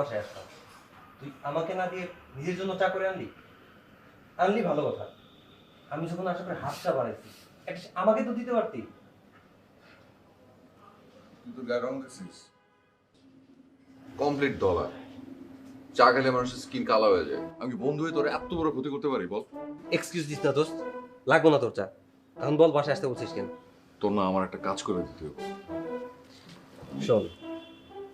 বাসায় আসতাম, তুই আমাকে না দিয়ে নিজের জন্য চা করে আনলি। আনলি ভালো কথা, আমি যখন আসার পরে হাতটা বাড়াইছি, আমাকে তো দিতে পারতি। তুই তো গায়ে রং দিছিস কমপ্লিট ডলার। চা খেলে মানুষের স্কিন কালো হয়ে যায়। আমি বন্ধু হয়ে তোর এত বড় ক্ষতি করতে পারি বল? এক্সকিউজ দিস না দোস্ত, লাগবো না তোর চা। এখন বল বাসায় আসতে বলছিস কেন? তোর না আমার একটা কাজ করে দিতে হবে। শোন,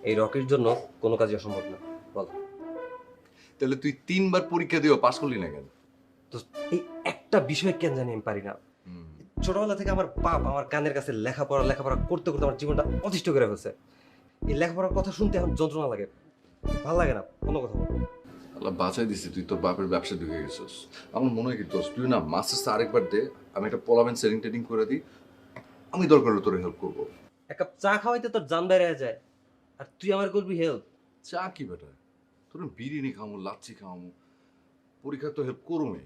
এই রকির জন্য কোনো কাজই অসম্ভব না, বল। তাহলে তুই 3বার পরীক্ষা দিয়েও পাস করলি না কেন? দোস্ত, এই একটা বিষয় কেন জানি আমি পারি না। ছোটবেলা থেকে আমার বাপ আমার কানের কাছে লেখাপড়া করতে করতে আমার জীবনটা অতিষ্ঠ করে ফেলছে। এই লেখাপড়ার কথা শুনতে এখন যন্ত্রণা লাগে, ভালো লাগে না কোনো কথা বল। আল্লাহ বাঁচাই দিছি, তুই তোর বাপের ব্যবসা ঢুকে গেছিস। আমার মনে হয় কি দোস্ত, তুই না মাস্টার্স আরেকবার দে, আমি একটা পোলামেন্ট সেটিং টেটিং করে দিই, আমি দরকার হলে তোর হেল্প করবো। এক কাপ চা খাওয়াইতে তোর জান বেড়ে যায়, আর তুই আমার করবি হেল্প? চা কি বেটা, তোর বিরিয়ানি খাওয়ামো, লাচ্ছি খাওয়ামো, পরীক্ষা তো হেল্প করুমে।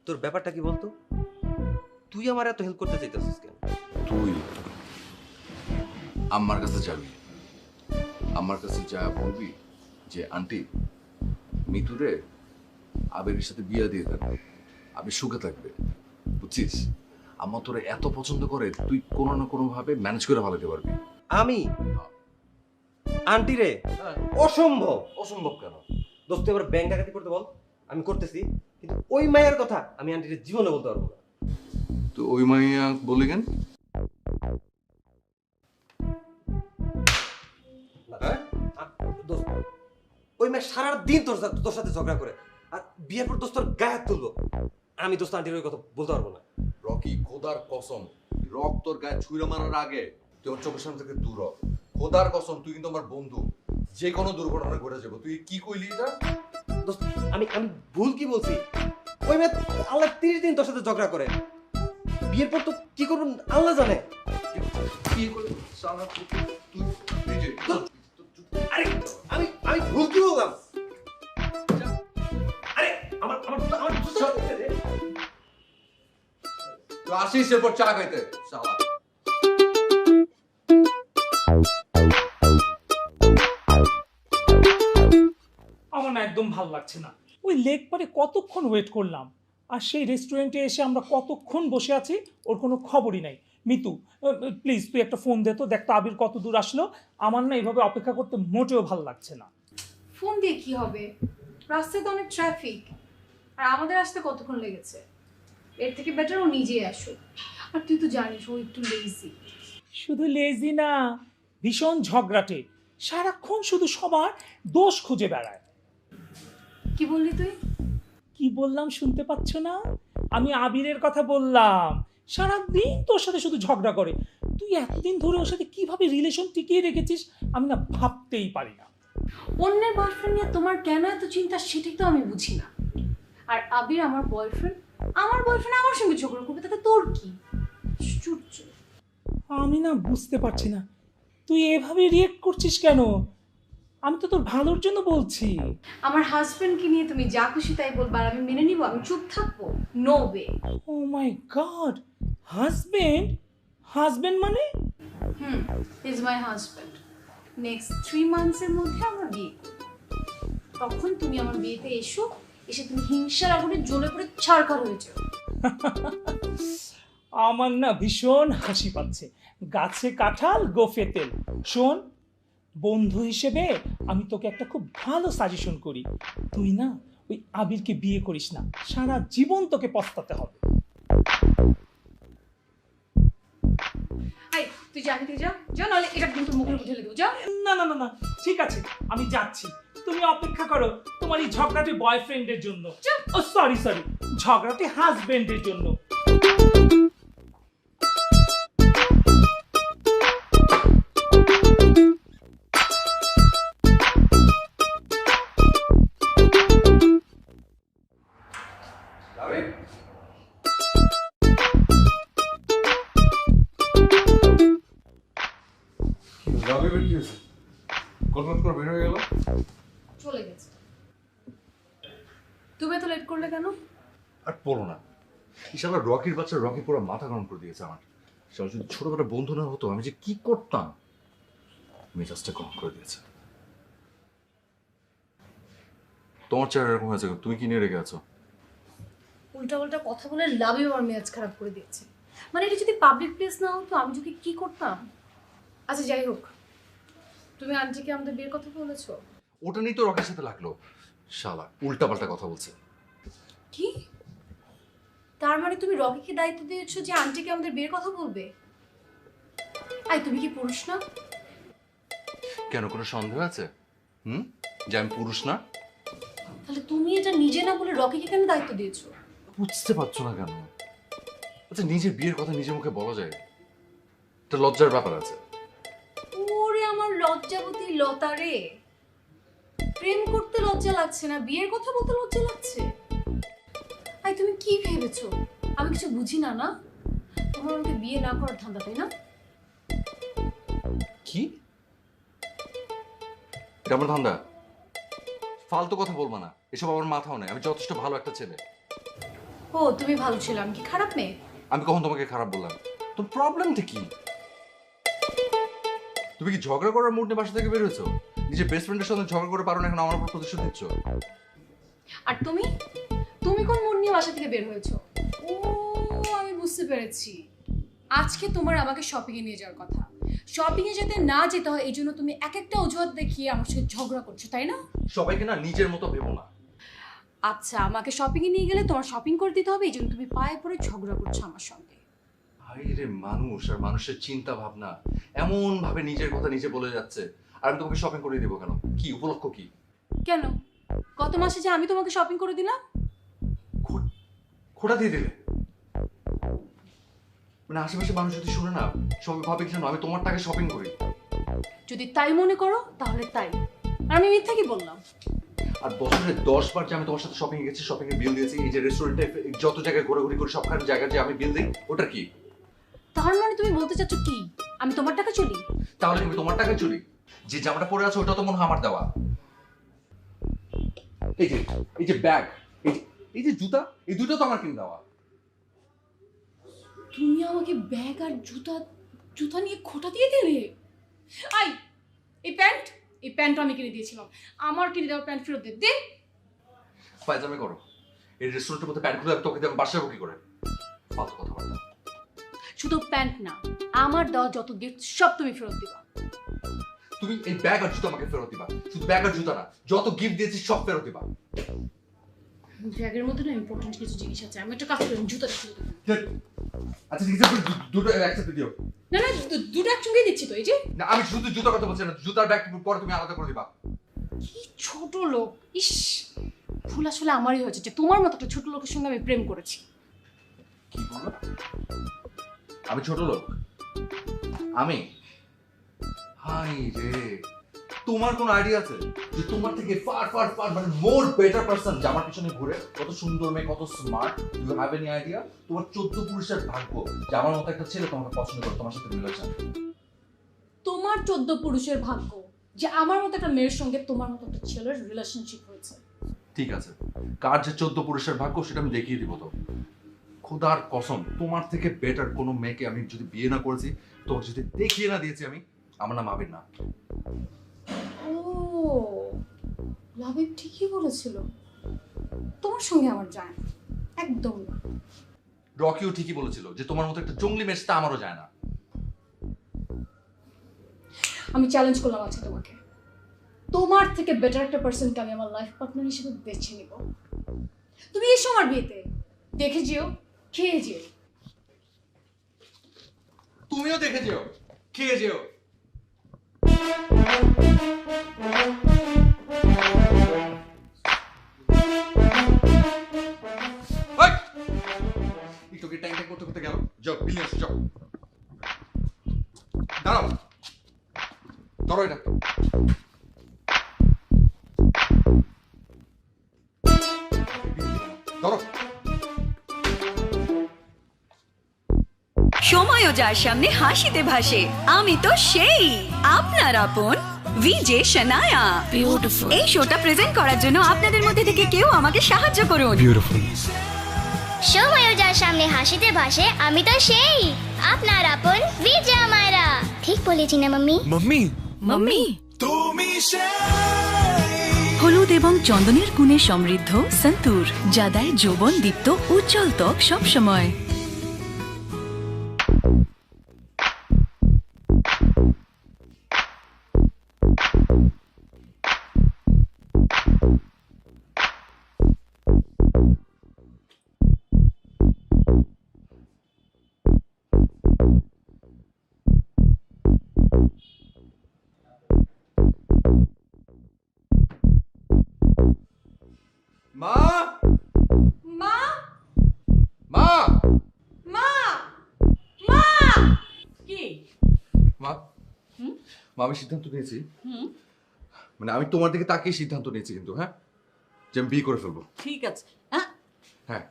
তোর ব্যাপারটা কি বলতো? তুই আমার এত হেল্প করতে চাইতেছিস কেন? তুই আমার কাছে যাবি, আমার কাছে যা বলবি যে আন্টি মিতুরে আবিরের সাথে বিয়ে দিয়ে দেন, আবির সুখে থাকবে, বুঝছিস? আমার তোরে এত পছন্দ করে, তুই কোনো না কোনো ভাবে ম্যানেজ করে ভালোতে পারবি। আমি আন্টি রে? অসম্ভব। অসম্ভব কেন? দোস্ত এবার ব্যাংক ডাকাতি করতে বল, আমি করতেছি, কিন্তু ওই মায়ের কথা আমি আন্টির জীবনে বলতে পারবো না। তো ওই মাইয়া বললি কেন? হ্যাঁ? দোস্ত, ওই মেয়ে সারাদিন তোর সাথে ঝগড়া করে, আর বিয়ের পর দোস্ত তোর গায়ে হাত তুলবো। আমি দোস্ত আন্টির ওই কথা বলতে পারবো না। রকি, খোদার কসম, রক তোর গায়ে ছুঁড়ে মারার আগে তুই ওর চোখের সামনে থেকে দূর হ। খোদার কসম, তুই কিন্তু আমার বন্ধু, যে কোনো দুর্ঘটনা ঘটে যাবো। তুই কি কইলি এটা? দোস্ত, আমি আমি ভুল কি বলছি? ওই মেয়ে আল্লাহ 30 দিন তোর সাথে ঝগড়া করে, বিয়ের পর তো কি করবো আল্লাহ জানে। কি করে সারা তুই নিজে আরে আমি আমি ভুল কি বললাম? আরে আমার আমার আমার তুই আসিস এরপর চা খাইতে শালা। আমার না একদম ভালো লাগছে না। ওই লেক পারে কতক্ষণ ওয়েট করলাম, আর সেই রেস্টুরেন্টে এসে আমরা কতক্ষণ বসে আছি, ওর কোনো খবরই নাই। মিতু, প্লিজ তুই একটা ফোন দে তো, দেখ তো আবির কত দূর আসলো। আমার না এইভাবে অপেক্ষা করতে মোটেও ভালো লাগছে না। ফোন দিয়ে কি হবে? রাস্তায় তো অনেক ট্রাফিক, আর আমাদের আসতে কতক্ষণ লেগেছে। এর থেকে বেটার ও নিজেই আসুক। আর তুই তো জানিস ও একটু লেজি। শুধু লেজি না, ভীষণ ঝগড়াটে, সারাক্ষণ শুধু সবার দোষ খুঁজে বেড়ায়। কি বললি তুই? কি বললাম শুনতে পাচ্ছ না? আমি আবিরের কথা বললাম। সারাদিন তোর সাথে শুধু ঝগড়া করে। তুই এতদিন ধরে ওর সাথে কিভাবে রিলেশন টিকিয়ে রেখেছিস আমি না ভাবতেই পারি না। অন্যের বয়ফ্রেন্ড নিয়ে তোমার কেন এত চিন্তা সেটাই তো আমি বুঝি না। আর আবির আমার বয়ফ্রেন্ড আমার সঙ্গে ঝগড়া করবে, তাতে তোর কি? আশ্চর্য। আমি না বুঝতে পারছি না তুই এভাবে রিয়েক্ট করছিস কেন। আমি তো তোর ভালোর জন্য বলছি। আমার হাজবেন্ডকে নিয়ে তুমি যা খুশি তাই বলবা, আর আমি মেনে নিব? আমি চুপ থাকবো? No way. Oh my god, husband? Husband মানে? Is my husband. নেক্সট 3 মান্থসের মধ্যে আমরা বিয়ে করব। তখন তুমি আমার বিয়েতে এসো, এসে তুমি হিংসার আগুনে জ্বলে পড়ে ছারখার হয়ে যাও। আমার না ভীষণ হাসি পাচ্ছে। গাছে কাঁঠাল গোফে তেল। শোন, বন্ধু হিসেবে আমি তোকে একটা খুব ভালো সাজেশন করি। তুই না ওই আবিরকে বিয়ে করিস না, সারা জীবন তোকে পস্তাতে হবে। আই তুই যা, তুই যা যা, নাহলে এটা কিন্তু মুখের উপর ঢেলে দেবো। যা। না না না না, ঠিক আছে আমি যাচ্ছি। তুমি অপেক্ষা করো তোমার এই ঝগড়াটে বয়ফ্রেন্ডের জন্য। ও সরি সরি, ঝগড়াটে হাজবেন্ডের জন্য। চলে গেছে। তুমি এত লেট করলে কেন? আর বলো না, ইশালা রকির বাচ্চা রকি পুরো মাথা গরম করে দিয়েছে আমার। সে যদি ছোটবেলা বন্ধু না হতো আমি যে কি করতাম, মেজাজটা গরম করে দিয়েছে। তোমার চেহারা এরকম হয়েছে কেন? তুমি কি নিয়ে রেখে আছো? উল্টাপাল্টা কথা বলে লাভে আমার মেজাজ খারাপ করে দিয়েছে। মানে এটা যদি পাবলিক প্লেস না হতো আমি যদি কি করতাম। আচ্ছা যাই হোক, তুমি আন্টিকে আমাদের বিয়ের কথা বলেছো? ওটা নিয়ে তো রকের সাথে লাগলো। শালা উল্টাপাল্টা কথা বলছে। কি? তার মানে তুমি রকিকে দায়িত্ব দিয়েছো যে আন্টিকে আমাদের বিয়ের কথা বলবে? আই তুমি কি পুরুষ না? কেন, কোনো সন্দেহ আছে যে আমি পুরুষ না? তাহলে তুমি এটা নিজে না বলে রকিকে কেন দায়িত্ব দিয়েছো? বুঝতে পারছো না কেন? আচ্ছা, নিজের বিয়ের কথা নিজের মুখে বলা যায়? এটা লজ্জার ব্যাপার আছে। ওরে আমার লজ্জাবতী লতা রে, প্রেম করতে লজ্জা লাগছে না, বিয়ের কথা বলতে লজ্জা লাগছে? আই তুমি কি ভেবেছো আমি কিছু বুঝি না? না তোমার আমাকে বিয়ে না করার ধান্দা, তাই না? কি? এটা আমার ধান্দা? ফালতু কথা বলবো না, এসব আমার মাথাও নেই। আমি যথেষ্ট ভালো একটা ছেলে। ও তুমি ভালো ছিল, আমি কি খারাপ মেয়ে? আমি কখন তোমাকে খারাপ বললাম? তোর প্রবলেমটা কি? তুমি কি ঝগড়া করার মুড নিয়ে বাসা থেকে বের হয়েছো? নিজের বেস্ট ফ্রেন্ডের সঙ্গে ঝগড়া করে পারো না, এখন আমার উপর প্রতিশোধ দিচ্ছ? আর তুমি তুমি কোন মন নিয়ে বাসা থেকে বের হয়েছো? ও আমি বুঝতে পেরেছি, আজকে তোমার আমাকে শপিং এ নিয়ে যাওয়ার কথা। শপিং এ যেতে না যেতে হয় এই জন্য তুমি এক একটা অজুহাত দেখিয়ে আমার সাথে ঝগড়া করছো, তাই না? সবাইকে না নিজের মতো ভেবো না। আচ্ছা আমাকে শপিং এ নিয়ে গেলে তোমার শপিং করে দিতে হবে, এই জন্য তুমি পায়ে পড়ে ঝগড়া করছো আমার সঙ্গে। ভাই রে, মানুষ আর মানুষের চিন্তা ভাবনা এমন ভাবে নিজের কথা নিজে বলে যাচ্ছে, আর আমি তোমাকে শপিং করে দিব কেন? কি উপলক্ষ কি? কেন গত মাসে যে আমি তোমাকে শপিং করে দিলাম? খোটা দিয়ে দিলে? মানে আশেপাশে মানুষ যদি শুনে না, সবাই ভাবে কেন আমি তোমার টাকা শপিং করি। যদি তাই মনে করো তাহলে তাই, আর আমি মিথ্যা কি বললাম? আর বছরে 10 বার যে আমি তোমার সাথে শপিং এ গেছি, শপিং এর বিল দিয়েছি, এই যে রেস্টুরেন্টে যত জায়গায় ঘোরাঘুরি করি সবখানে জায়গায় যে আমি বিল দিই, ওটা কি? তার মানে তুমি বলতে চাচ্ছ কি আমি তোমার টাকা চলি? তাহলে আমি তোমার টাকায় চুরি? যে জামাটা পরে আছে ওটা তো মনে হয় আমার দেওয়া। এই যে ব্যাগ, এই যে জুতা, এই দুটো তো আমার কিনে দেওয়া। তুমি আমাকে ব্যাগ আর জুতা জুতা নিয়ে খোটা দিয়ে দিলে? আই এই প্যান্ট আমি কিনে দিয়েছিলাম, আমার কিনে দেওয়া প্যান্ট ফেরত দে। ফাইজলামি করো। এই রেস্টুরেন্টের মধ্যে প্যান্ট খুলে আমি তোকে দেবো, বাসায় কি করে? ফালতু কথাবার্তা। শুধু প্যান্ট না, আমার দেওয়া যত গিফট সব তুমি ফেরত দিবা। তুমি এই ব্যাগ আর জুতো আমাকে ফেরত দিবা। শুধু ব্যাগ আর জুতো না, যত গিফট দিয়েছি সব ফেরত দিবা। ব্যাগের মধ্যে না ইম্পর্টেন্ট কিছু জিনিস আছে, আমি একটা কাজ করি জুতাটা ফেরত দেবো। আচ্ছা ঠিক আছে, দুটো একসাথে দিও। না না দুটো একসঙ্গে দিচ্ছি তো, এই যে। না আমি শুধু জুতো কথা বলছি না, জুতার ব্যাগ পরে তুমি আলাদা করে দিবা। কি ছোট লোক! ইস, ভুল আসলে আমারই হয়েছে যে তোমার মতো একটা ছোট লোকের সঙ্গে আমি প্রেম করেছি। কি বলো? আমি ছোট লোক? আমি? হাই রে, তোমার কোন আইডিয়া আছে যে তোমার থেকে ফার ফার ফার মানে মোর বেটার পারসন যে আমার পিছনে ঘুরে, কত সুন্দর মেয়ে, কত smart? You have any idea? তোমার 14 পুরুষের ভাগ্য যে আমার মতো একটা ছেলে তোমাকে পছন্দ করে, তোমার সাথে রিলেশন। তোমার 14 পুরুষের ভাগ্য যে আমার মতো একটা মেয়ের সঙ্গে তোমার মতো একটা ছেলের রিলেশনশিপ হয়েছে। ঠিক আছে, কার যে 14 পুরুষের ভাগ্য সেটা আমি দেখিয়ে দিব। তো খোদার কসম, তোমার থেকে বেটার কোনো মেয়েকে আমি যদি বিয়ে না করেছি, তোমাকে যদি দেখিয়ে না দিয়েছি আমি, আমার নাম আবির না। ও লাবিব ঠিকই বলেছিল, তোমার সঙ্গে আমার যায় না, একদম না। রকিও ঠিকই বলেছিল যে তোমার মতো একটা জঙ্গলি মেয়েটা আমারও যায় না। আমি চ্যালেঞ্জ করলাম আজকে তোমাকে, তোমার থেকে বেটার একটা পার্সনকে আমি আমার লাইফ পার্টনার হিসেবে বেছে নিব। তুমি এসো আমার বিয়েতে, দেখে যেও, খেয়ে যেও। তুমিও দেখে যেও, খেয়ে যেও। একটু ট্যাং ট্যাং করতে করতে গেল, যাও বিল আসো, যাও। দাঁড়াও, ধরো এটা। ধরো। সময়ও যার সামনে হাসিতে ভাসে, আমি তো সেই আপনার আপন ভিজে শানায়া। বিউটিফুল। এই শোটা প্রেজেন্ট করার জন্য আপনাদের মধ্যে থেকে কেউ আমাকে সাহায্য করুন। বিউটিফুল। সময়ও যার সামনে হাসিতে ভাসে, আমি তো সেই আপনার আপন বিজয়া মায়েরা। ঠিক বলেছি না মাম্মি? মাম্মি মাম্মি তুমি সেই হলুদ এবং চন্দনের গুণে সমৃদ্ধ সন্তুর, যা দেয় যৌবন দীপ্ত উজ্জ্বল ত্বক সবসময়। মা মা মা মা মা কি মা মা আমি সিদ্ধান্ত নিয়েছি, হুম মানে আমি তোমার দিকে তাকিয়ে সিদ্ধান্ত নিয়েছি কিন্তু, হ্যাঁ, যে আমি বিয়ে করে ফেলবো। ঠিক আছে। হ্যাঁ হ্যাঁ।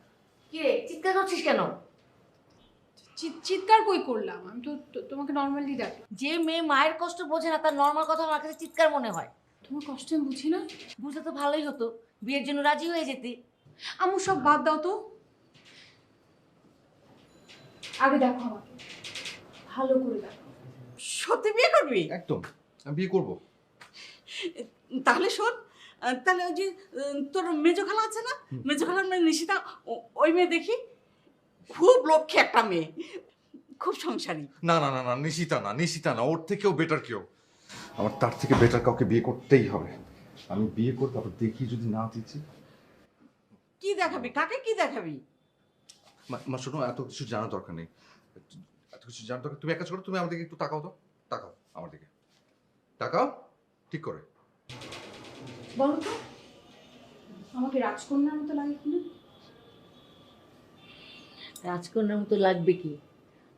কে চিৎকার করছিস কেন? চিৎকার কই করলাম? আমি তো তোমাকে নর্মালি ডাকলাম। যে মেয়ে মায়ের কষ্ট বোঝে না তার নর্মাল কথা আমার কাছে চিৎকার মনে হয়। তোমার কষ্ট আমি বুঝি না। বুঝলে তো ভালোই হতো, বিয়ের জন্য রাজি হয়ে যেতে। আমু সব বাদ দাও তো, আগে দেখো আমাকে ভালো করে দেখো। সত্যি বিয়ে করবি? একদম, আমি বিয়ে করবো। তাহলে শোন, তাহলে ওই যে তোর মেজো খালা আছে না, মেজো খালার মেয়ে নিশিতা, ওই মেয়ে দেখি খুব লক্ষ্মী একটা মেয়ে, খুব সংসারী। না না না না, নিশিতা না, নিশিতা না, ওর থেকেও বেটার কেউ। আমার তার থেকে বেটার কাউকে বিয়ে করতেই হবে। আমি বিয়ে করবো, তারপর দেখি যদি না দিচ্ছি। কি দেখাবি? কাকে কি দেখাবি? মা শোনো, এত কিছু জানার দরকার নেই, এত কিছু জানার দরকার। তুমি এক কাজ করো, তুমি আমার দিকে একটু তাকাও তো, তাকাও আমার দিকে, তাকাও ঠিক করে। বলো তো, আমাকে রাজকন্যার মতো লাগে কিনা? রাজকন্যার মতো লাগবে কি?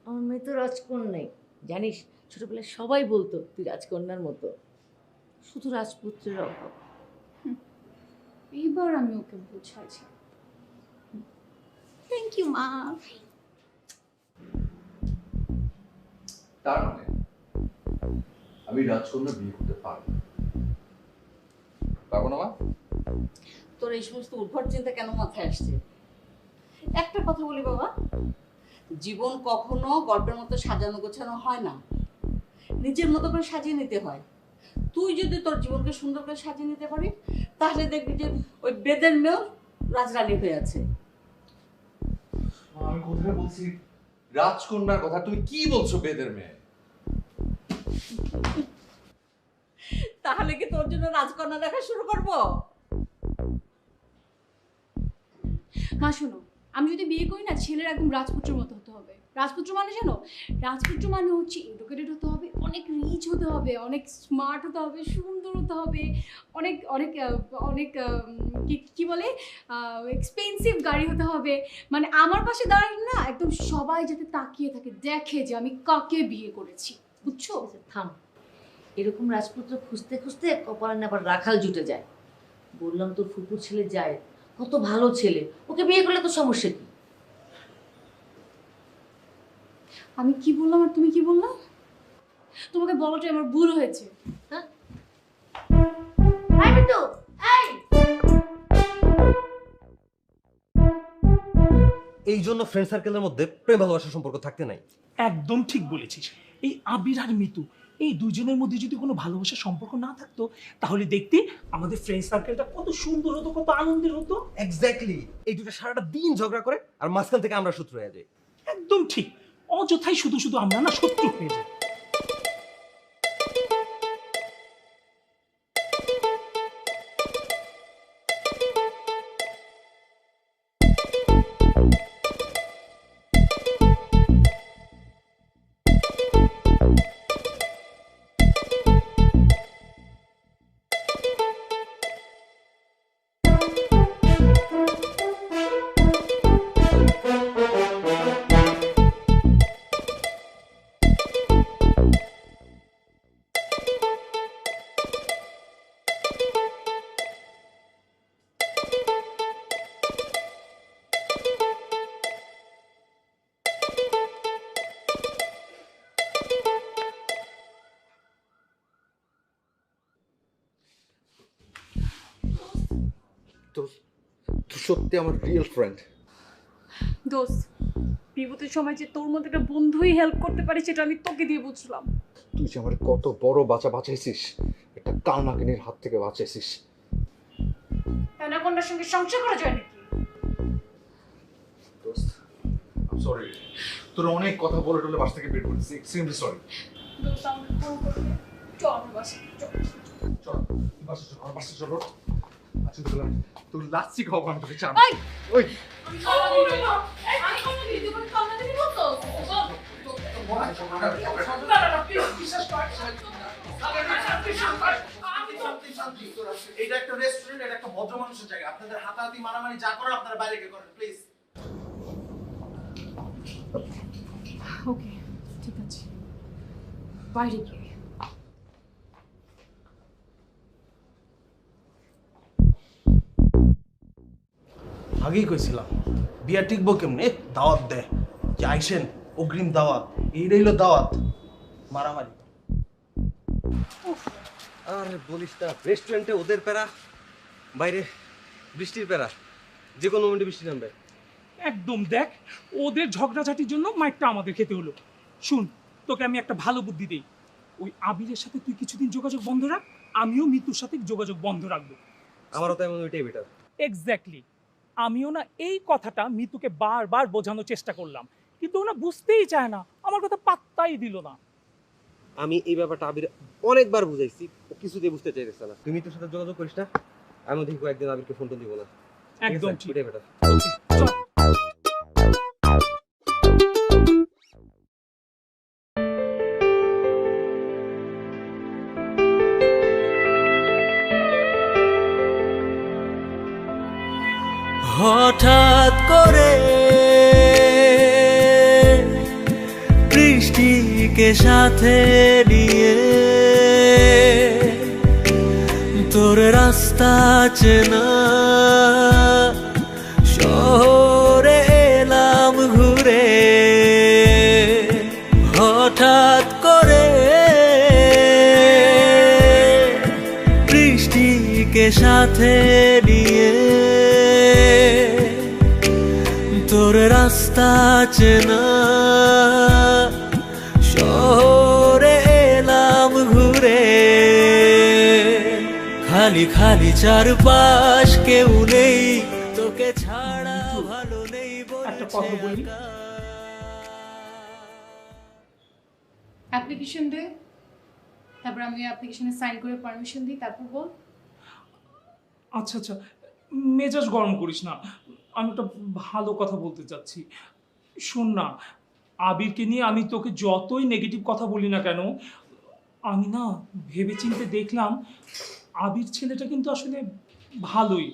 আমার মেয়ে তো রাজকন্যাই, জানিস ছোটবেলায় সবাই বলতো তুই রাজকন্যার মতো, শুধু রাজপুত্রের অভাব। এইবার আমি ওকে বুঝাইছি। থ্যাংক ইউ মা। তার মানে আমি রাজকন্যা বিয়ে করতে পারবো, পারবো না মা? তোর এই সমস্ত উদ্ভট চিন্তা কেন মাথায় আসছে? একটা কথা বলি বাবা, জীবন কখনো গল্পের মতো সাজানো গোছানো হয় না, নিজের মতো করে সাজিয়ে নিতে হয়। তুই যদি তোর জীবনকে সুন্দর করে সাজিয়ে নিতে পারিস, তাহলে দেখবি যে ওই বেদের মেয়েও রাজরানী হয়ে আছে। আমি কোথায় বলছি রাজকন্যার কথা, তুমি কি বলছো বেদের মেয়ে? তাহলে কি তোর জন্য রাজকন্যা দেখা শুরু করবো? মা শোনো, আমি যদি বিয়ে করি না, ছেলের একদম রাজপুত্রের মতো হতে হবে। রাজপুত্র মানে জানো, রাজপুত্র মানে হচ্ছে এডুকেটেড হতে হবে, অনেক রিচ হতে হবে, অনেক স্মার্ট হতে হবে, সুন্দর হতে হবে, অনেক অনেক অনেক কি বলে এক্সপেন্সিভ গাড়ি হতে হবে। মানে আমার পাশে দাঁড়ালে না, একদম সবাই যাতে তাকিয়ে থাকে, দেখে যে আমি কাকে বিয়ে করেছি, বুঝছো? আচ্ছা, থাম, এরকম রাজপুত্র খুঁজতে খুঁজতে কপালে না আবার রাখাল জুটে যায়। বললাম তোর ফুপুর ছেলে যায়, কত ভালো ছেলে, ওকে বিয়ে করলে তো সমস্যা কি? আমি কি বললাম আর তুমি কি বললাম? তোমাকে বলাটাই আমার ভুল হয়েছে। হ্যাঁ এই বিট্টু, এই এই জন্য ফ্রেন্ড সার্কেলের মধ্যে প্রেম ভালোবাসার সম্পর্ক থাকতে নাই। একদম ঠিক বলেছিস। এই আবির আর মিতু, এই দুজনের মধ্যে যদি কোনো ভালোবাসার সম্পর্ক না থাকতো, তাহলে দেখতে আমাদের ফ্রেন্ড সার্কেলটা কত সুন্দর হতো, কত আনন্দের হতো। এক্স্যাক্টলি, এই দুটো সারাটা দিন ঝগড়া করে আর মাঝখান থেকে আমরা শত্রু হয়ে যাই। একদম ঠিক, অযথাই শুধু শুধু আমরা না শত্রু হয়ে যাই। তো সত্যি আমার রিয়েল ফ্রেন্ড। দোস্ত, বিপদের সময় যে তোর মধ্যে একটা বন্ধুই হেল্প করতে পারে, সেটা আমি তোকে দিয়ে বুঝলাম। তুই যে আমার কত বড় বাঁচাইছিস, একটা কালনাকিনীর হাত থেকে বাঁচাইছিস। কন্যার সঙ্গে সংসার করা যায় নাকি? দোস্ত আই সরি, তোর অনেক কথা বলে টলে বাসা থেকে বের করেছি, এক্সট্রিমলি সরি। দোস্ত আমাকে ফোন করবে, চল আমার বাসায় চল। চল বাসা চল, আমার বাসা চলো। আচ্ছা তোর লাচ্ছি খাওয়াবো আমি তোকে, চান। এই! ওই আমি খাওয়া দিবি না। আমি খাওয়া দিবি না, খাওয়া দিবি না তো। না না না, প্লিজ বিশ্বাস কর। এটা একটা রেস্টুরেন্ট, এটা একটা ভদ্র মানুষের জায়গা। আপনাদের হাতাহাতি মারামারি যা করেন আপনারা বাইরে গিয়ে করেন প্লিজ। ওকে, ঠিক আছে, বাইরে গিয়ে। আগেই কইছিলাম বিয়া টিকবো কেমনে, দাওয়াত দে যে আইসেন, অগ্রিম দাওয়াত, এইটাই হলো দাওয়াত, মারামারি। আর বলিস না, রেস্টুরেন্টে ওদের প্যারা, বাইরে বৃষ্টির প্যারা, যে কোনো মোমেন্টে বৃষ্টি নামবে। একদম দেখ, ওদের ঝগড়াঝাটির জন্য মাইকটা আমাদের খেতে হলো। শুন, তোকে আমি একটা ভালো বুদ্ধি দেই। ওই আবিরের সাথে তুই কিছুদিন যোগাযোগ বন্ধ রাখ, আমিও মিতুর সাথে যোগাযোগ বন্ধ রাখবো। আমারও তো এমন ওইটাই বেটার। এক্স্যাক্টলি, আমিও না এই কথাটা মিতুকে বারবার বোঝানোর চেষ্টা করলাম, কিন্তু ওনা বুঝতেই চায় না, আমার কথা পাত্তাই দিল না। আমি এই ব্যাপারটা আবির অনেকবার বুঝাইছি, ও কিছুতেই বুঝতে চাইতেছে না। তুমি তোর সাথে যোগাযোগ করিস না, আমি দেখবো একদিন আবিরকে ফোন টোন দিব না। একদম ঠিক। ওইটাই বেটার। চল। হঠাৎ করে বৃষ্টিকে সাথে নিয়ে তোর রাস্তা চেনা শহরে এলাম ঘুরে। হঠাৎ করে বৃষ্টিকে সাথে নিয়ে তোর রাস্তা চেনা শহরে এলাম ঘুরে। খালি খালি চারপাশ, কেউ নেই, তোকে ছাড়া ভালো নেই একটা কথা বলি? অ্যাপ্লিকেশন দে, তারপর আমি অ্যাপ্লিকেশনে সাইন করে পারমিশন দিই, তারপর বল। আচ্ছা আচ্ছা, মেজাজ গরম করিস না, আমি একটা ভালো কথা বলতে চাচ্ছি। শোন না, আবিরকে নিয়ে আমি তোকে যতই নেগেটিভ কথা বলি না কেন, আমি না ভেবেচিন্তে দেখলাম আবির ছেলেটা কিন্তু আসলে ভালোই,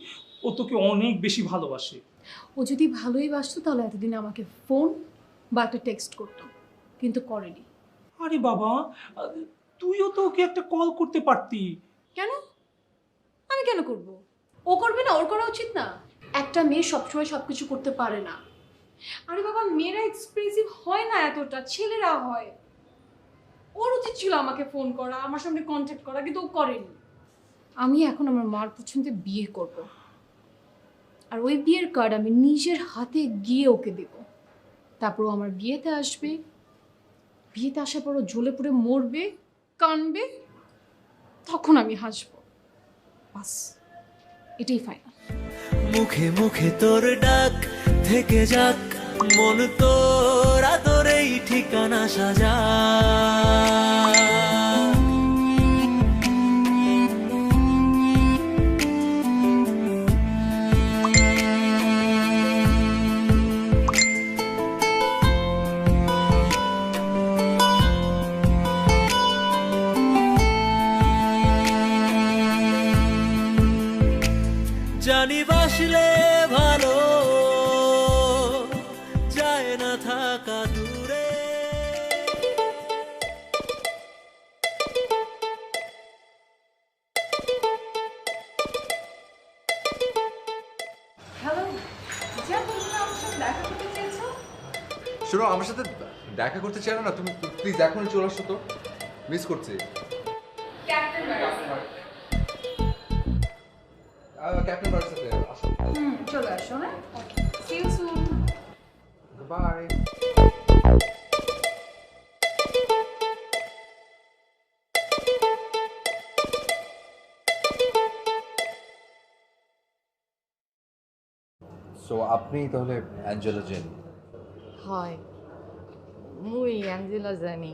ও তোকে অনেক বেশি ভালোবাসে। ও যদি ভালোই বাসতো তাহলে এতদিন আমাকে ফোন বা একটা টেক্সট করতো, কিন্তু করেনি। আরে বাবা, তুইও তো ওকে একটা কল করতে পারতি। কেন? আমি কেন করব? ও করবে না? ওর করা উচিত না? একটা মেয়ে সবসময় সবকিছু করতে পারে না। আরে বাবা, মেয়েরা এক্সপ্রেসিভ হয় না এতটা, ছেলেরা হয়। ওর উচিত ছিল আমাকে ফোন করা, আমার সঙ্গে কন্ট্যাক্ট করা, কিন্তু ও করেনি। আমি এখন আমার মার পছন্দে বিয়ে করব, আর ওই বিয়ের কার্ড আমি নিজের হাতে গিয়ে ওকে দেব। তারপর ও আমার বিয়েতে আসবে, বিয়েতে আসার পর ও জ্বলে পুড়ে মরবে, কানবে, তখন আমি হাসবো। বাস, এটাই ফাইনাল। মুখে মুখে তোর ডাক থেকে যাক, মন তোর আদরেই ঠিকানা সাজা। জানি বাসলে ভালো যায় না থাকা দূরে। হ্যালো, যা তুমি আমার সাথে দেখা করতে চেয়েছো? শোনো, আমার সাথে দেখা করতে চাও না, তুমি প্লিজ এখনই চলে আসো, তো মিস করছি। ক্যাপ্টেন ক্যাপ্টেন বারের সাথে আসো। চলে আসো, হ্যাঁ? See you soon. Bye. So আপনি তাহলে অ্যাঞ্জেলা জেন? হয় মুই অ্যাঞ্জেলা জানি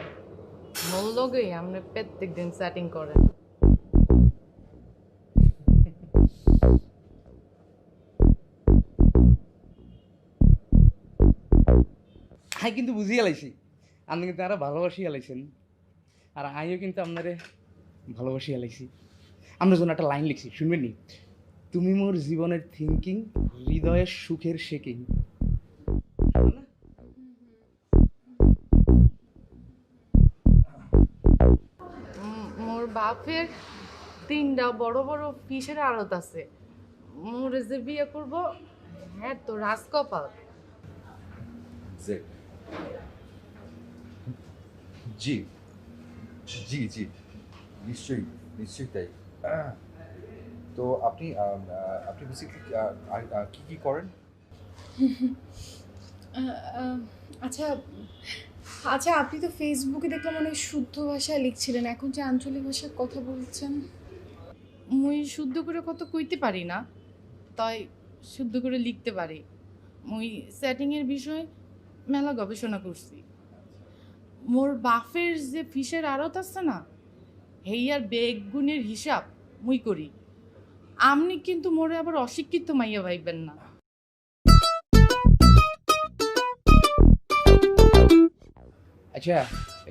মোর লগেই আমরা প্রত্যেক দিন সেটিং করে আই কিন্তু বুঝিয়ে লাইছি আপনি কিন্তু আরো ভালোবাসিয়া লাইছেন আর আমিও কিন্তু আপনারে ভালোবাসিয়া লাইছি আমরা যেন একটা লাইন লিখছি শুনবেন নি? তুমি মোর জীবনের থিঙ্কিং, হৃদয়ের সুখের শেকিং। মোর বাপের 3টা বড় বড় ফিশের আড়ত আছে মোরে যে বিয়ে করব হ্যাঁ তো রাজকপাল। জি জি জি, নিশ্চয়ই নিশ্চয়ই তাই। তো আপনি আপনি বেসিক্যালি কি কি করেন? আচ্ছা আচ্ছা, আপনি তো ফেসবুকে দেখলাম অনেক শুদ্ধ ভাষায় লিখছিলেন, এখন যে আঞ্চলিক ভাষায় কথা বলছেন। মুই শুদ্ধ করে কত কইতে পারি না, তাই শুদ্ধ করে লিখতে পারি। মুই সেটিংয়ের বিষয় মেলা গবেষণা করছি। মোর বাফের যে ফিশের আড়ত আছে না, হেইয়ার বেগুনের হিসাব মুই করি। আপনি কিন্তু মোরে আবার অশিক্ষিত মাইয়া ভাইবেন না। আচ্ছা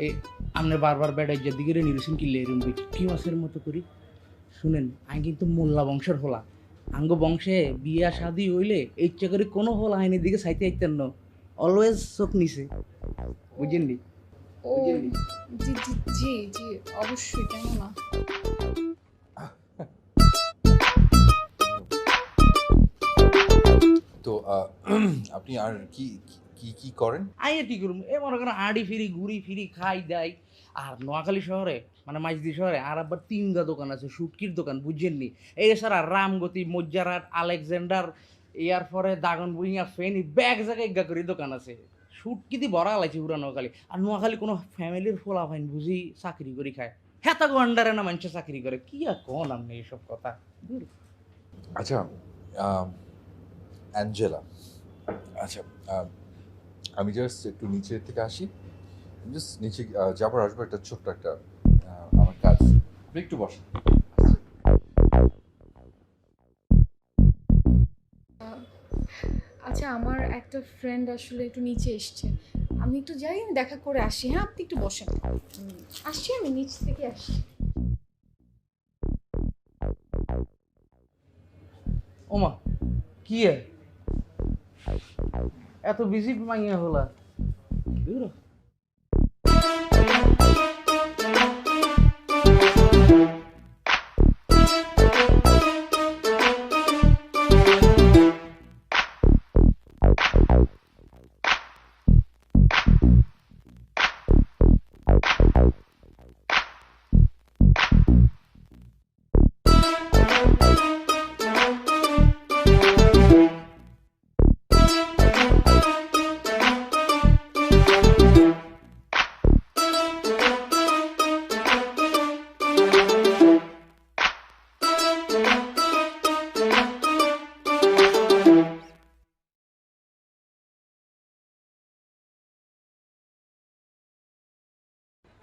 এই আপনি বারবার বেড়াই যে দিকে নিরসন কিনলে এরকম কি মাছের মতো করি শুনেন, আমি কিন্তু মোল্লা বংশের হলা। আঙ্গ বংশে বিয়া শাদি হইলে ইচ্ছা করে কোনো হল আইনের দিকে চাইতে আইতেন না, অলওয়েজ চোখ নিছে, বুঝেন নি? ও জি জি জি জি, অবশ্যই, কেন না। তো আপনি আর কি কি কি করেন? আইয়া কি করুন, এ মনে করেন আড়ি ফিরি ঘুরি ফিরি খাই দেয়। আর নোয়াখালী শহরে মানে মাইজদি শহরে আর আবার 3টা দোকান আছে, শুটকির দোকান, বুঝছেন নি? এই ছাড়া রামগতি, মজ্জারাট, আলেকজান্ডার, এর পরে দাগন বুইয়া, ফেনি, ব্যাগ জায়গায় গা করে দোকান আছে। শুটকিতে ভরা লাইছে পুরা নোয়াখালী। আর নোয়াখালী কোনো ফ্যামিলির ফোলা ফাইন বুঝি চাকরি করে খায়, হেতা গন্ডারে না মানুষে চাকরি করে। কি আর কন আপনি এইসব কথা? আচ্ছা অ্যাঞ্জেলা, আচ্ছা আমি জাস্ট একটু নিচের থেকে আসি, জাস্ট নিচে যাবার আসবো, একটা ছোট্ট একটা আমার কাজ, আপনি একটু বসেন। আচ্ছা, আমার একটা ফ্রেন্ড আসলে একটু নিচে এসছে, আমি একটু যাই, আমি দেখা করে আসি। হ্যাঁ, আপনি একটু বসেন, আসছি, আমি নিচ থেকে আসছি। ওমা কি এত বিজি মাইয়া হলা?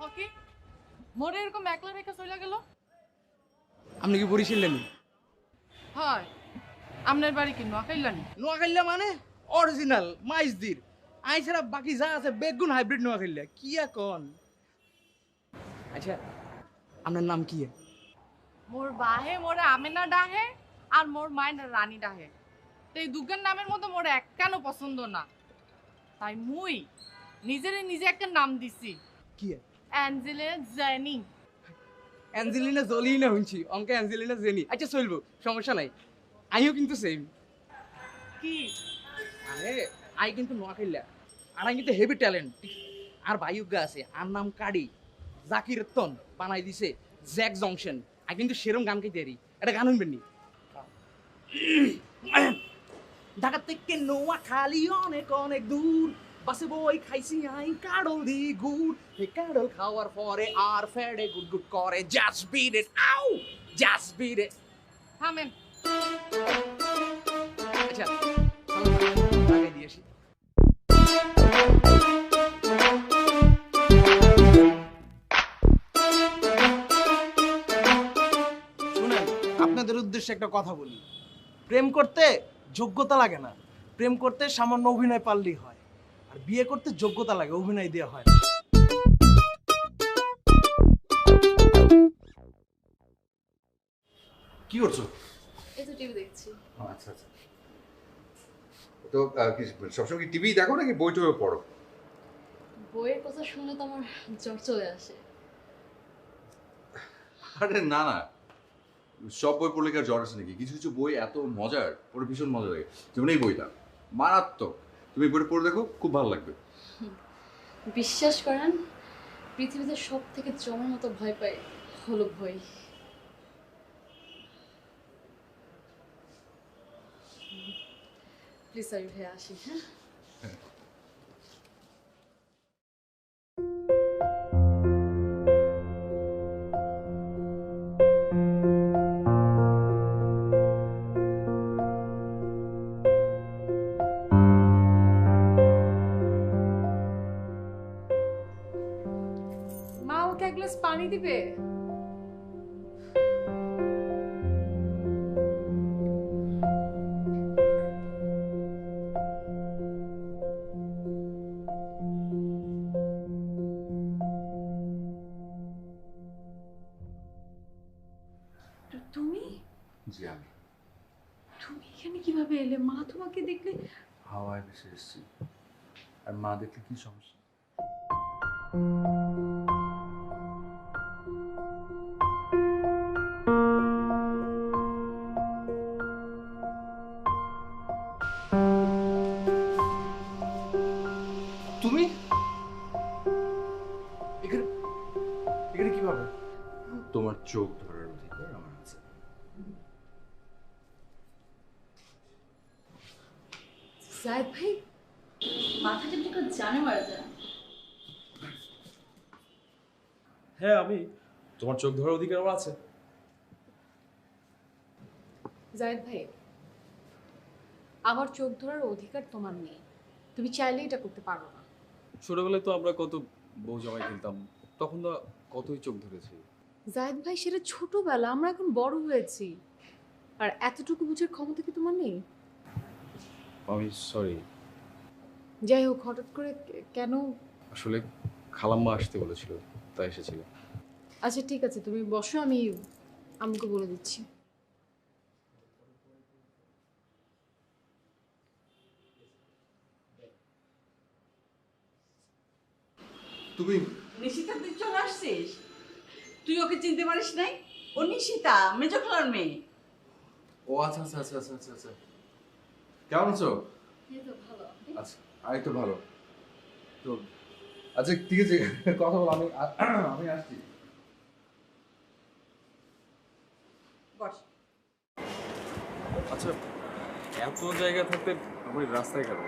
ওকে মোরে এরকম একলা রেখা চলে গেল? আপনি কি বরিশালেন? হয়, আপনার বাড়ি কি নোয়াখাইলানি? নোয়াখাইলা মানে অরিজিনাল মাইজদির, আই ছাড়া বাকি যা আছে বেগুন হাইব্রিড নোয়াখাইলা। কি এখন? আচ্ছা আপনার নাম কি? মোর বাহে মোরে আমেনা ডাহে আর মোর মায়ের রানী ডাহে। তো এই দুগান নামের মধ্যে মোর এক কেন পছন্দ না, তাই মুই নিজে একটা নাম দিছি। কি? Angelina jenny. অ্যাঞ্জেলিনা জোলি না শুনছি, অঙ্কে অ্যাঞ্জেলিনা জেনি। আচ্ছা চলবো, সমস্যা নাই, আইও কিন্তু সেম। কি? আরে আই কিন্তু নোয়াখাইলা, আর আই কিন্তু হেভি ট্যালেন্ট। আর বায়ুগা আছে, আর নাম কাড়ি, জাকির রতন বানাই দিছে জ্যাক জংশন। আই কিন্তু সেরম গান গাইতে পারি, এটা গান শুনবেন নি? ঢাকা থেকে নোয়াখালী অনেক অনেক দূর, বাসে বই খাইছি আই কাড়ল দি গুড়। হে কাড়ল খাওয়ার পরে আর ফেড়ে গুড গুড করে, জাস্ট বিট ইট, আউ জাস্ট বিট ইট। থামেন। আচ্ছা উদ্দেশ্যে একটা কথা বলি। প্রেম করতে যোগ্যতা লাগে না, প্রেম করতে সামান্য অভিনয় পারলেই হয়। আর বিয়ে করতে যোগ্যতা লাগে, অভিনয় দিয়ে হয় না। কি করছো? এই তো টিভি দেখছি। আচ্ছা আচ্ছা। তো সবসময় কি টিভি দেখো নাকি বই টই পড়ো? বইয়ের কথা শুনলে তো আমার জ্বর চলে আসে। আরে না না, সব বই পড়লে কি আর জ্বর আসে নাকি? কিছু কিছু বই এত মজার, পড়ে ভীষণ মজা লাগে। যেমন এই বইটা মারাত্মক, তুমি বইটা পড়ে দেখো, খুব ভালো লাগবে। বিশ্বাস করেন, পৃথিবীতে সব থেকে জমের মতো ভয় পাই হলো ভয়। প্লিজ আমি ভেয়ে আসি। হ্যাঁ, মা ওকে এক গ্লাস পানি দিবে? তুমি জি আমি তুমি এখানে কিভাবে এলে? মা তোমাকে দেখলে। হাওয়ায় ভেসে এসেছি। আর মা দেখলে কি সমস্যা? তুমি এখানে এখানে কিভাবে? তোমার চোখ ধরার অধিকার আমার আছে। জায়েদ ভাই, মাথা টিপে কেউ জানে মারা যায়। হ্যাঁ, আমি তোমার চোখ ধরার অধিকার আমার আছে। জায়েদ ভাই, আমার চোখ ধরার অধিকার তোমার নেই। তুমি চাইলে এটা করতে পারো না। ছোটবেলায় তো আমরা কত বউ জামাই খেলতাম, তখন তো কতই চোখ ধরেছি। জায়েদ ভাই, সেটা ছোটবেলা, আমরা এখন বড় হয়েছি। আর এতটুকু বুঝার ক্ষমতা কি তোমার নেই? আমি সরি। যাই হোক, হঠাৎ করে কেন? আসলে খালাম্মা আসতে বলেছিল, তাই এসেছিল। আচ্ছা ঠিক আছে, তুমি বসো, আমি আমাকে বলে দিচ্ছি। তুমি নিশিতা, তুই চলে আসছিস? তুই ওকে চিনতে পারিস নাই? ও নিশিতা, মেজো খালার মেয়ে। ও আচ্ছা আচ্ছা আচ্ছা আচ্ছা আচ্ছা আচ্ছা। কেমন আছো? এই তো ভালো। আচ্ছা, এই তো ভালো। তো আচ্ছা ঠিক আছে, কথা বল, আমি আমি আসছি। বস। আচ্ছা, এত জায়গা থাকতে আমি রাস্তায় কেন?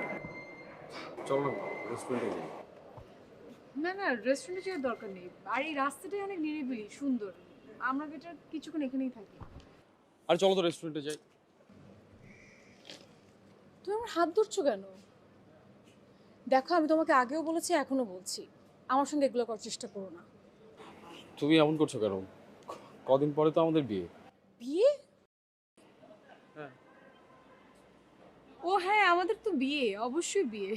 চলো না রেস্টুরেন্টে যাই। না না, রেস্টুরেন্টে যাওয়ার দরকার নেই। আর এই রাস্তাটাই অনেক নিরিবিলি, সুন্দর। আমরা বেটার কিছুক্ষণ এখানেই থাকি। আর চলো তো রেস্টুরেন্টে যাই। তুমি আমার হাত ধরছো কেন? দেখো, আমি তোমাকে আগেও বলেছি, এখনো বলছি, আমার সঙ্গে এগুলো করার চেষ্টা করো না। তুমি এমন করছো কেন? কদিন পরে তো আমাদের বিয়ে। বিয়ে? হ্যাঁ। ও হ্যাঁ, আমাদের তো বিয়ে, অবশ্যই বিয়ে।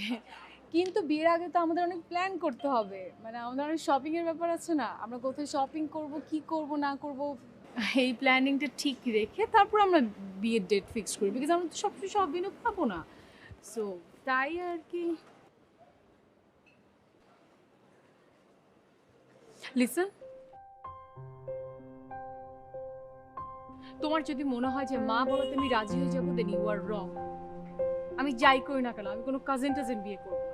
কিন্তু বিয়ের আগে তো আমাদের অনেক প্ল্যান করতে হবে। মানে আমাদের অনেক শপিং এর ব্যাপার আছে না, আমরা কোথায় শপিং করব, কি করব না করব, এই প্ল্যানিংটা ঠিক রেখে তারপর আমরা বিয়ের ডেট ফিক্স করি। বিকজ আমরা তো সবসময় সব দিনও পাবো না, সো তাই আর কি। লিসন, তোমার যদি মনে হয় যে মা বলাতে আমি রাজি হয়ে যাবো, দেন ইউ আর রং। আমি যাই করি না কেন, আমি কোনো কাজিন টাজিন বিয়ে করবো না।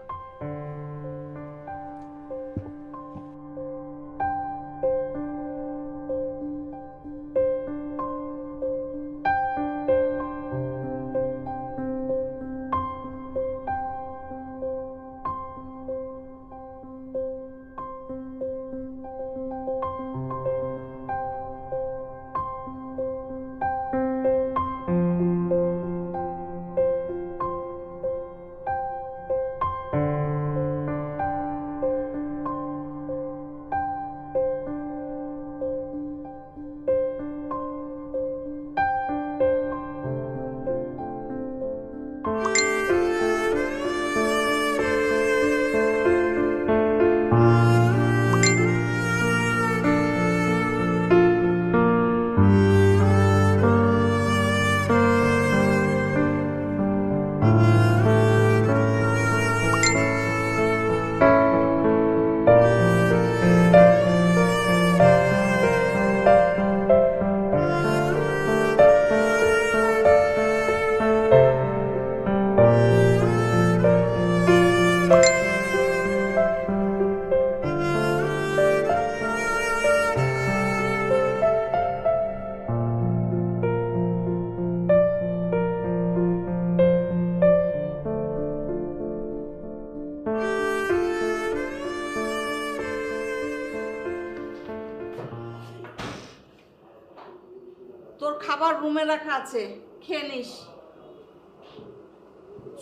তোর খাবার রুমে রাখা আছে, খেয়ে নিস।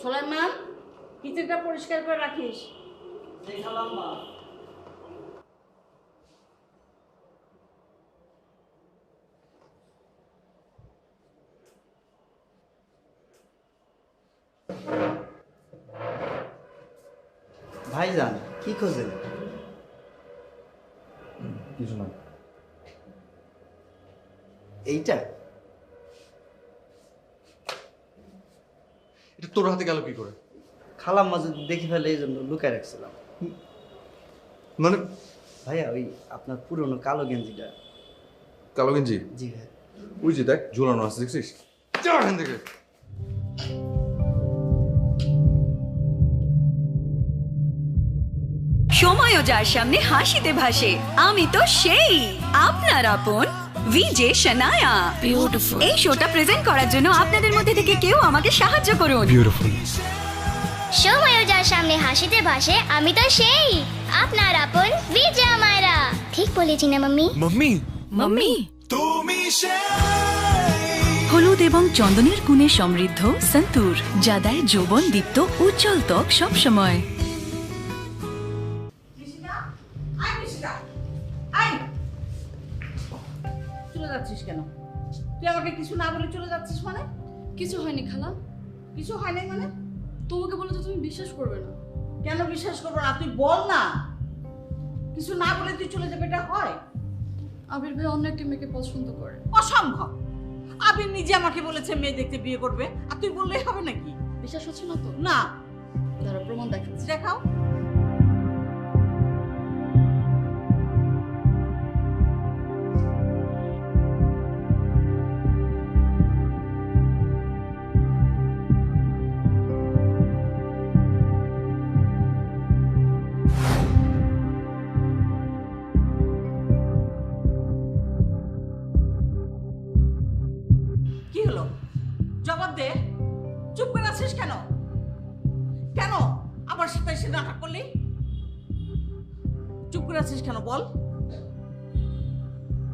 সোলাইমান, কিচেনটা পরিষ্কার করে রাখিস। ভাইজান কি খোঁজেন? কিছু না। এইটা এটা তোর হাতে গেল কি করে? খালাম মাঝে দেখে ফেলে এই জন্য লুকায় রাখছিলাম। মানে ভাইয়া ওই আপনার পুরনো কালো গেঞ্জিটা। কালো গেঞ্জি? জি ভাই। ওই যে দেখ ঝুলানো আছে, দেখছিস? যা এখান থেকে। সময়ও যার সামনে হাসিতে ভাসে, আমি তো সেই আপনার আপন ভিজে শানায়া। বিউটিফুল। এই শোটা প্রেজেন্ট করার জন্য আপনাদের মধ্যে থেকে কেউ আমাকে সাহায্য করুন। বিউটিফুল। সময়ও যার সামনে হাসিতে ভাসে, আমি তো সেই আপনার আপন বিজা মায়েরা। ঠিক বলেছি না মাম্মি? মাম্মি মাম্মি হলুদ এবং চন্দনের গুণে সমৃদ্ধ সন্তুর, যা দেয় যৌবন দীপ্ত উজ্জ্বল ত্বক সবসময়। চলে যাচ্ছিস কেন? তুই আমাকে কিছু না বলে চলে যাচ্ছিস মানে? কিছু হয়নি খালা। কিছু হয় নাই মানে? তোমাকে বলে তো তুমি বিশ্বাস করবে না। কেন বিশ্বাস করবো না? তুই বল না। কিছু না বলে তুই চলে যাবে, এটা হয়? আবির ভাই অন্য একটা মেয়েকে পছন্দ করে। অসম্ভব। আবির নিজে আমাকে বলেছে মেয়ে দেখতে বিয়ে করবে, আর তুই বললেই হবে নাকি? বিশ্বাস হচ্ছে না তো? না। ধরো প্রমাণ দেখাচ্ছি। দেখাও। কি হলো? জবাব দে। চুপ করে আছিস কেন? কেন আমার সাথে এসে নাটক করলি? চুপ করে আছিস কেন বল?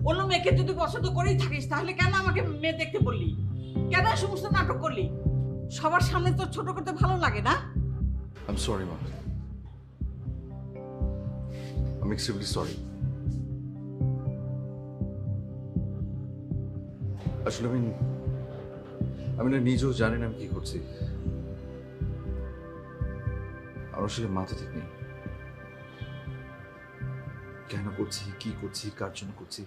অন্য মেয়েকে যদি পছন্দ করেই থাকিস তাহলে কেন আমাকে মেয়ে দেখতে বললি? কেন এই সমস্ত নাটক করলি? সবার সামনে তো ছোট করতে ভালো লাগে না? I'm sorry, মা। I'm extremely sorry. আসলে আমি না নিজেও জানি না আমি কি করছি। আমার আসলে মাথা ঠিক নেই। কেন করছি, কি করছি, কার জন্য করছি?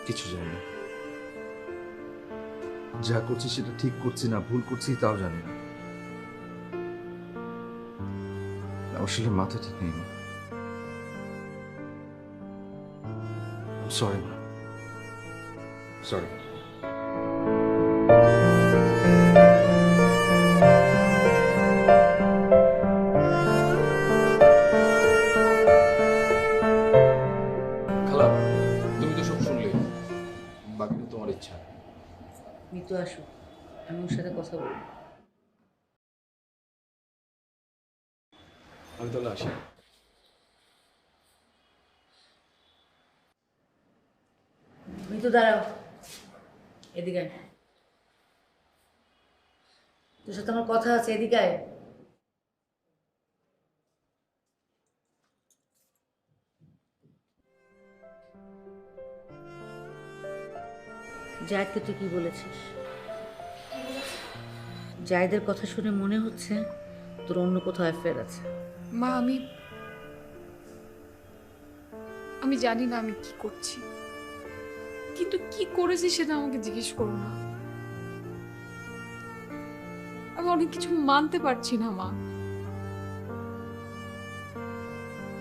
কিছু জানি না। যা করছি সেটা ঠিক করছি না ভুল করছি তাও জানি না। আসলে মাথা ঠিক নেই। সরি মা, সরি। খালা, তুমি তো সব শুনলে, বাকিটা তোমার ইচ্ছা। মিতু আসো, আমি ওর সাথে কথা বলবো। আমি তাহলে আসি। মিতু দাঁড়াও, এদিকে আয়। তোর সাথে আমার কথা আছে, এদিকে আয়। জায়েদকে তুই কি বলেছিস? জায়েদের কথা শুনে মনে হচ্ছে তোর অন্য কোথাও অ্যাফেয়ার আছে। মা, আমি জানি না আমি কি করছি। কিন্তু কি করেছি সেটা আমাকে জিজ্ঞেস করো না। আমি অনেক কিছু মানতে পারছি না মা,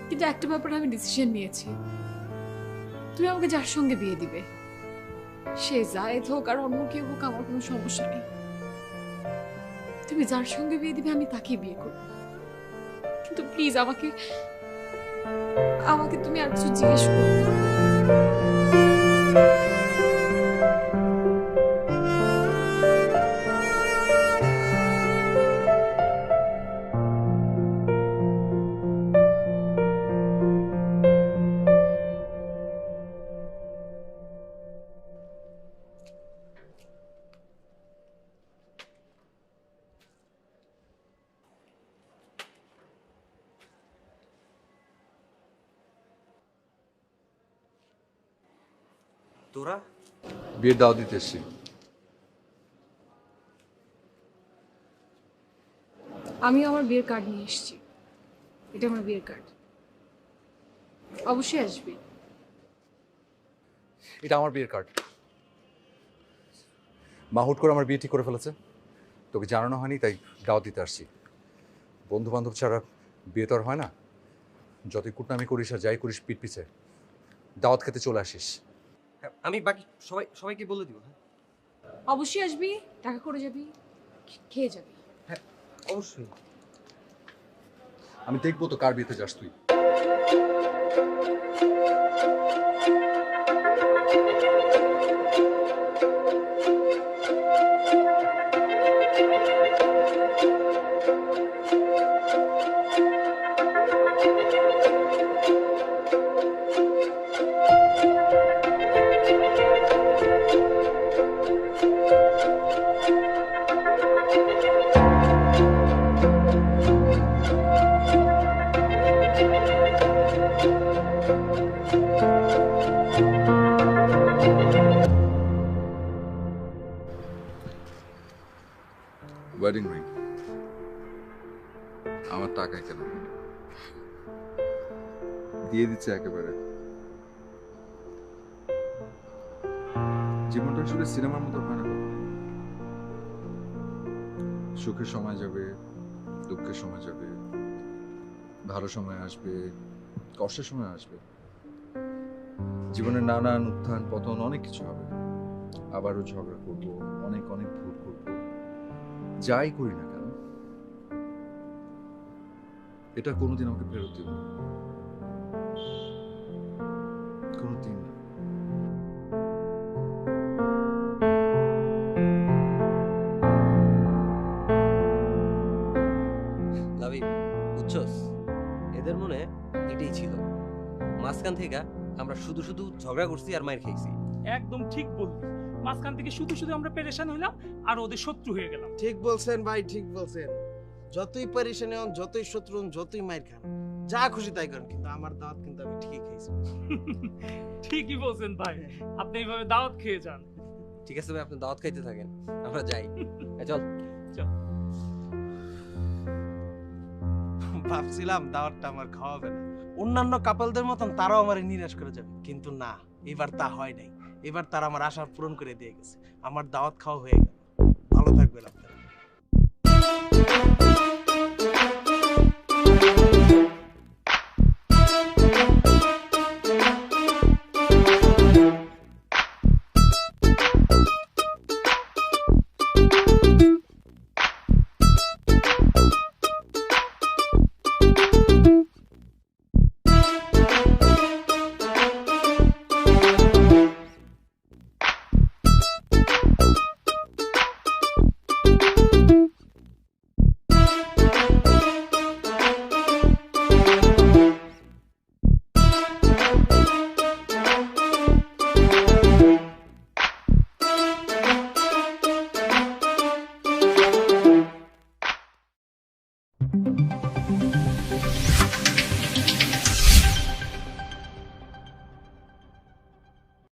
কিন্তু একটা ব্যাপারে আমি ডিসিশন নিয়েছি। তুমি আমাকে যার সঙ্গে বিয়ে দিবে, সে জায়েদ হোক আর অন্য কেউ হোক, আমার কোনো সমস্যা নেই। তুমি যার সঙ্গে বিয়ে দিবে আমি তাকেই বিয়ে করব, কিন্তু প্লিজ আমাকে আমাকে তুমি আর কিছু জিজ্ঞেস করো না। তোরা বিয়ের দাওয়াত দিতে এসছি। আমি আমার বিয়ের কার্ড নিয়ে এসেছি, এটা আমার বিয়ের কার্ড, অবশ্যই আসবি। এটা আমার বিয়ের কার্ড। মা হুট করে আমার বিয়ে ঠিক করে ফেলেছে, তোকে জানানো হয়নি তাই দাওয়াত দিতে আসছি। বন্ধু বান্ধব ছাড়া বিয়ে তো আর হয় না। যতই কুটনামি করিস আর যাই করিস পিঠ পিছে, দাওয়াত খেতে চলে আসিস। আমি বাকি সবাইকে বলে দিব। অবশ্যই আসবি, টাকা করে যাবি, খেয়ে যাবি। হ্যাঁ অবশ্যই। আমি দেখবো তো কার বিয়েতে যাস তুই। ওয়েডিং রিং আমার টাকায় কেন, দিয়ে দিচ্ছে একেবারে। জীবনটা আসলে সিনেমার মতো হয় না। সুখের সময় যাবে, দুঃখের সময় যাবে, ভালো সময় আসবে, কষ্টের সময় আসবে। জীবনের নানান উত্থান পতন অনেক কিছু হবে। আবারও ঝগড়া করবো, অনেক অনেক ভুল করবো, যাই করি না কেন এটা কোনোদিন আমাকে ফেরত দিও না, কোনোদিন না। লাভি বুঝছস, এদের মনে এটাই ছিল। মাঝখান থেকে আমরা শুধু শুধু ঝগড়া করছি আর মাইর খাইছি। একদম ঠিক বললি, মাঝখান থেকে শুধু শুধু আমরা পেরেশান হইলাম আর ওদের শত্রু হয়ে গেলাম। ঠিক বলছেন ভাই, ঠিক বলছেন। যতই পরেশানি হন, যতই শত্রু হন, যতই মাইর খান, যা খুশি তাই করেন, কিন্তু আমার দাওয়াত কিন্তু আমি ঠিকই খাইছি। ঠিকই বলছেন ভাই, আপনি এইভাবে দাওয়াত খেয়ে যান। ঠিক আছে ভাই, আপনি দাওয়াত খাইতে থাকেন, আমরা যাই। চল চল। ভাবছিলাম দাওয়াতটা আমার খাওয়াবে না, অন্যান্য কাপলদের মতন তারাও আমার নিরাশ করে যাবে, কিন্তু না, এবার তা হয় নাই। এবার তারা আমার আশা পূরণ করে দিয়ে গেছে, আমার দাওয়াত খাওয়া হয়ে গেল। ভালো থাকবেন আপনারা।